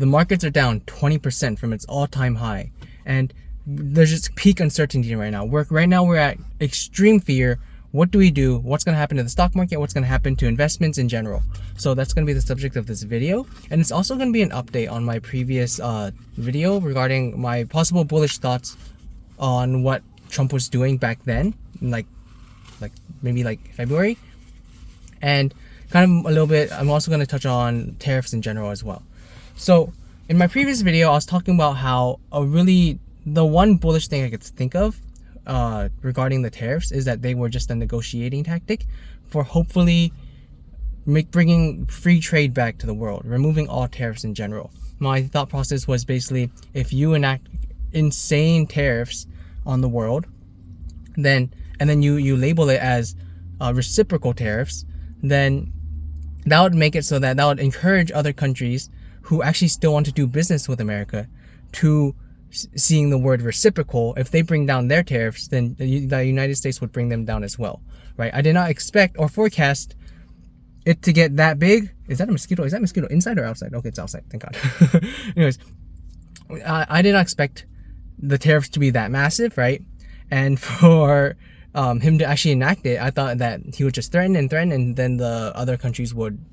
the markets are down 20% from its all-time high, and there's just peak uncertainty right now. We're at extreme fear. What do we do? What's going to happen to the stock market? What's going to happen to investments in general? So that's going to be the subject of this video. And it's also going to be an update on my previous video regarding my possible bullish thoughts on what Trump was doing back then, maybe February. And kind of a little bit, I'm also going to touch on tariffs in general as well. So in my previous video, I was talking about how the one bullish thing I could think of regarding the tariffs is that they were just a negotiating tactic for hopefully bringing free trade back to the world, removing all tariffs in general. My thought process was basically, if you enact insane tariffs on the world, and then you label it as reciprocal tariffs, then that would make it so that would encourage other countries who actually still want to do business with America to seeing the word reciprocal. If they bring down their tariffs, then the United States would bring them down as well, right? I did not expect or forecast it to get that big. Is that a mosquito? Is that mosquito inside or outside? Okay, it's outside, thank God. Anyways, I did not expect the tariffs to be that massive, right? And for him to actually enact it, I thought that he would just threaten, and then the other countries would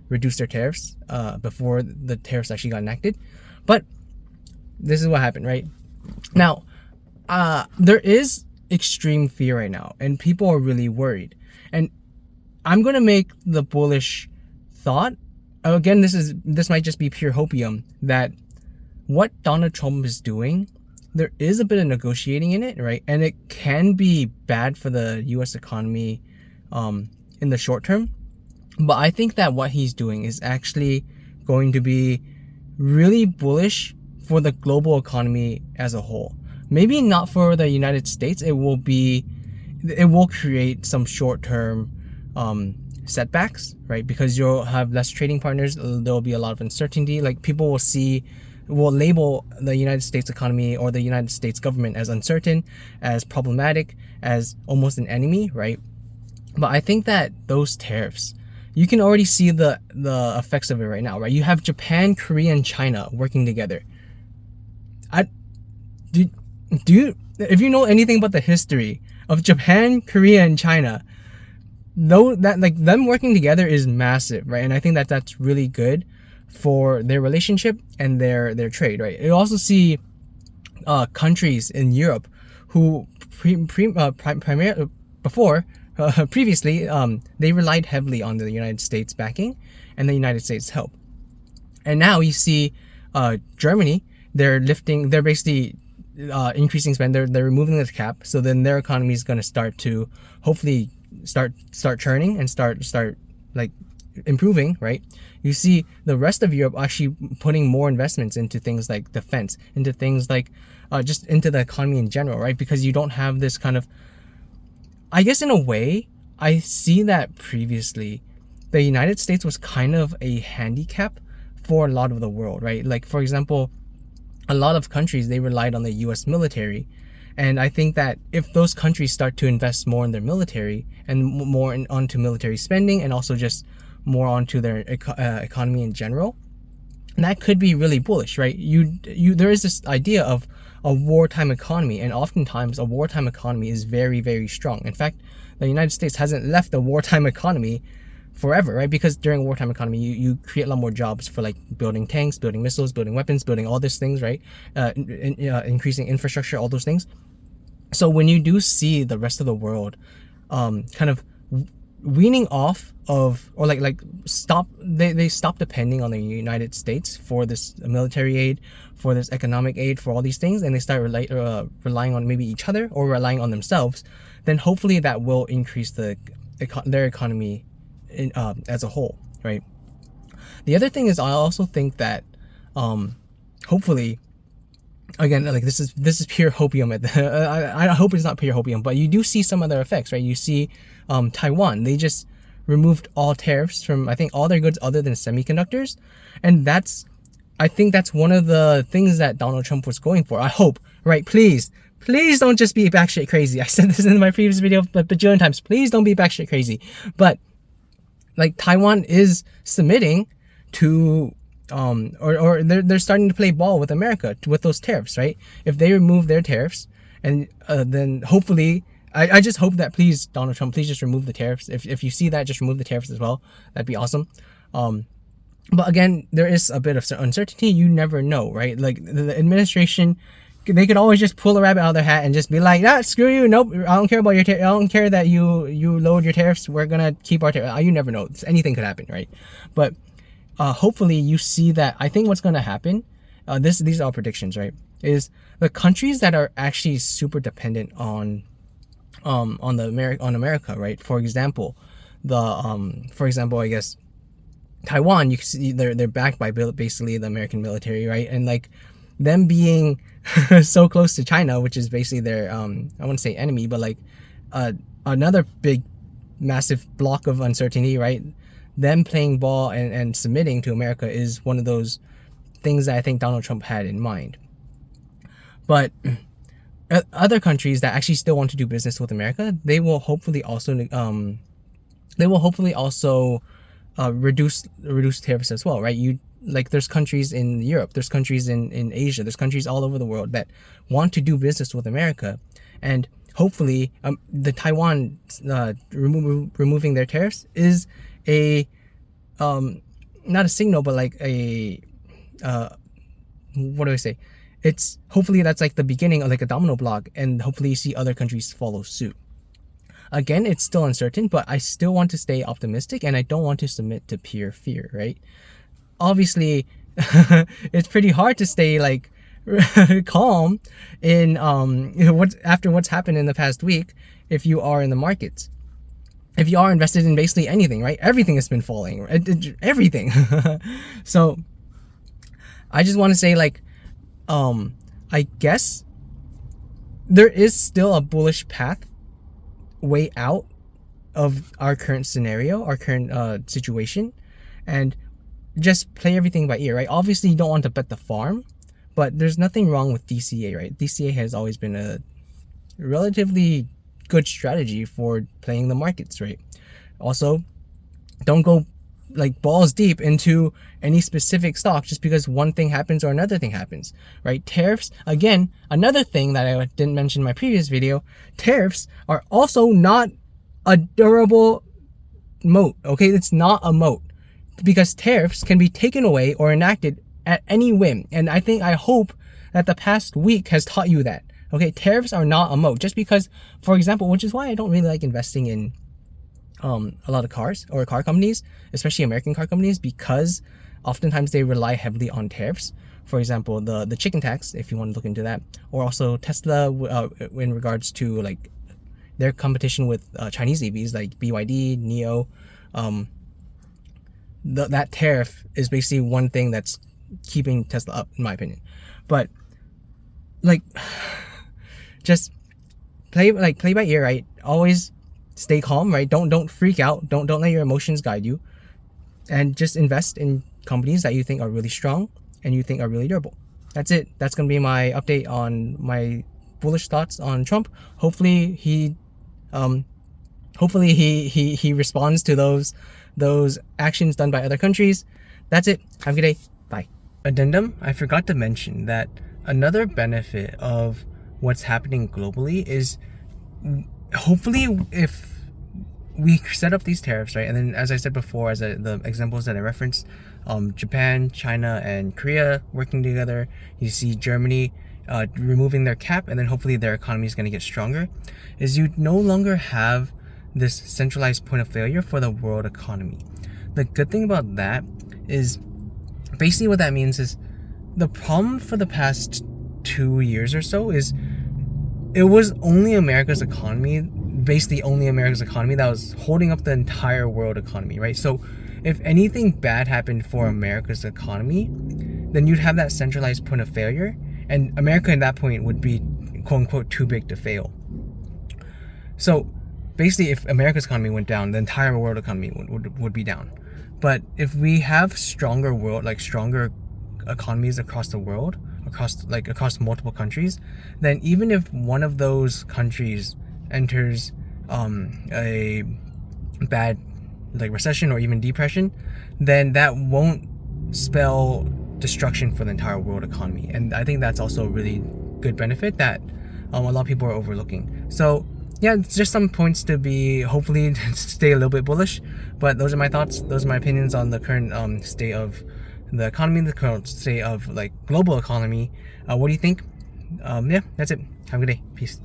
reduce their tariffs before the tariffs actually got enacted. But this is what happened, right? Now, there is extreme fear right now, and people are really worried. And I'm gonna make the bullish thought. Again, this might just be pure hopium, that what Donald Trump is doing, there is a bit of negotiating in it, right? And it can be bad for the U.S. economy in the short term. But I think that what he's doing is actually going to be really bullish for the global economy as a whole. Maybe not for the United States. It will create some short-term setbacks, right? Because you'll have less trading partners. There'll be a lot of uncertainty. Like, people will label the United States economy or the United States government as uncertain, as problematic, as almost an enemy, right? But I think that those tariffs, you can already see the effects of it right now, right? You have Japan, Korea, and China working together. If you know anything about the history of Japan, Korea, and China, them working together is massive, right? And I think that that's really good for their relationship and their trade, right? You also see countries in Europe who previously they relied heavily on the United States backing and the United States help. And now you see Germany, they're basically increasing spend. They're removing the cap, so then their economy is going to start to hopefully start churning and start like improving, right? You see the rest of Europe actually putting more investments into things like defense, into things like just into the economy in general, right? Because you don't have this kind of, I guess in a way, I see that previously the United States was kind of a handicap for a lot of the world, right? Like, for example, a lot of countries, they relied on the US military. And I think that if those countries start to invest more in their military and more onto military spending, and also just more onto their economy in general, that could be really bullish, right? There is this idea of a wartime economy, and oftentimes a wartime economy is very, very strong. In fact, the United States hasn't left the wartime economy forever, right? Because during a wartime economy, you create a lot more jobs for like building tanks, building missiles, building weapons, building all these things, right? Increasing infrastructure, all those things. So when you do see the rest of the world kind of weaning off of, or they stop depending on the United States for this military aid, for this economic aid, for all these things, and they start relying on maybe each other or relying on themselves, then hopefully that will increase their economy as a whole, right? The other thing is, I also think that hopefully, again, like this is pure hopium. I hope it's not pure hopium, but you do see some other effects, right? You see Taiwan, they just removed all tariffs from, I think, all their goods other than semiconductors, and I think that's one of the things that Donald Trump was going for. I hope, right? Please don't just be batshit crazy. I said this in my previous video but bajillion times. Please don't be batshit crazy. But like, Taiwan is submitting to or they're starting to play ball with America with those tariffs, right? If they remove their tariffs, and then hopefully, I just hope that, please, Donald Trump, please just remove the tariffs. If you see that, just remove the tariffs as well. That'd be awesome. But again, there is a bit of uncertainty. You never know, right? Like the administration, they could always just pull a rabbit out of their hat and just be like, "Ah, screw you. Nope, I don't care about your I don't care that you lowered your tariffs. We're gonna keep our tariffs." You never know. Anything could happen, right? But hopefully you see that. I think what's gonna happen, these are all predictions, right? Is the countries that are actually super dependent on America, right? For example, I guess Taiwan, you can see they're backed by basically the American military, right? And like them being so close to China, which is basically their I wouldn't say enemy, but like another big massive block of uncertainty, right? Them playing ball and submitting to America is one of those things that I think Donald Trump had in mind. But other countries that actually still want to do business with America, they will hopefully also reduce tariffs as well, right? There's countries in Europe, there's countries in Asia, there's countries all over the world that want to do business with America, and hopefully the Taiwan removing their tariffs is a not a signal, but like a what do I say? It's hopefully that's like the beginning of like a domino block, and hopefully you see other countries follow suit. Again, it's still uncertain, but I still want to stay optimistic, and I don't want to submit to pure fear, right? Obviously, it's pretty hard to stay like calm in what's happened in the past week if you are in the markets. If you are invested in basically anything, right? Everything has been falling, everything. So I just want to say, like, I guess there is still a bullish path way out of our current scenario, our current situation, and just play everything by ear, right? Obviously, you don't want to bet the farm, but there's nothing wrong with DCA, right? DCA has always been a relatively good strategy for playing the markets, right? Also, don't go like balls deep into any specific stock just because one thing happens or another thing happens, right? Tariffs, again, another thing that I didn't mention in my previous video, tariffs are also not a durable moat, okay? It's not a moat because tariffs can be taken away or enacted at any whim. And I hope that the past week has taught you that, okay? Tariffs are not a moat just because, for example, which is why I don't really like investing in a lot of cars or car companies, especially American car companies, because oftentimes they rely heavily on tariffs. For example, the chicken tax, if you want to look into that, or also Tesla in regards to like their competition with Chinese EVs like BYD, NIO. That tariff is basically one thing that's keeping Tesla up, in my opinion. But like, just play by ear, right? Always stay calm, right? Don't freak out. Don't let your emotions guide you, and just invest in companies that you think are really strong and you think are really durable. That's it. That's gonna be my update on my bullish thoughts on Trump. Hopefully he responds to those actions done by other countries. That's it. Have a good day. Bye. Addendum, I forgot to mention that another benefit of what's happening globally is hopefully if we set up these tariffs, right, and then as I said before, as the examples that I referenced, Japan, China, and Korea working together, you see Germany removing their cap, and then hopefully their economy is going to get stronger, is you no longer have this centralized point of failure for the world economy. The good thing about that is basically what that means is the problem for the past 2 years or so is it was only America's economy, basically only America's economy, that was holding up the entire world economy, right? So if anything bad happened for America's economy, then you'd have that centralized point of failure, and America at that point would be quote unquote too big to fail. So basically if America's economy went down, the entire world economy would be down. But if we have stronger economies across the world, across multiple countries, then even if one of those countries enters a bad like recession or even depression, then that won't spell destruction for the entire world economy. And I think that's also a really good benefit that a lot of people are overlooking. So yeah, it's just some points to be hopefully stay a little bit bullish. But those are my thoughts. Those are my opinions on the current state of the economy, the current state of like global economy. What do you think? Yeah, that's it. Have a good day. Peace.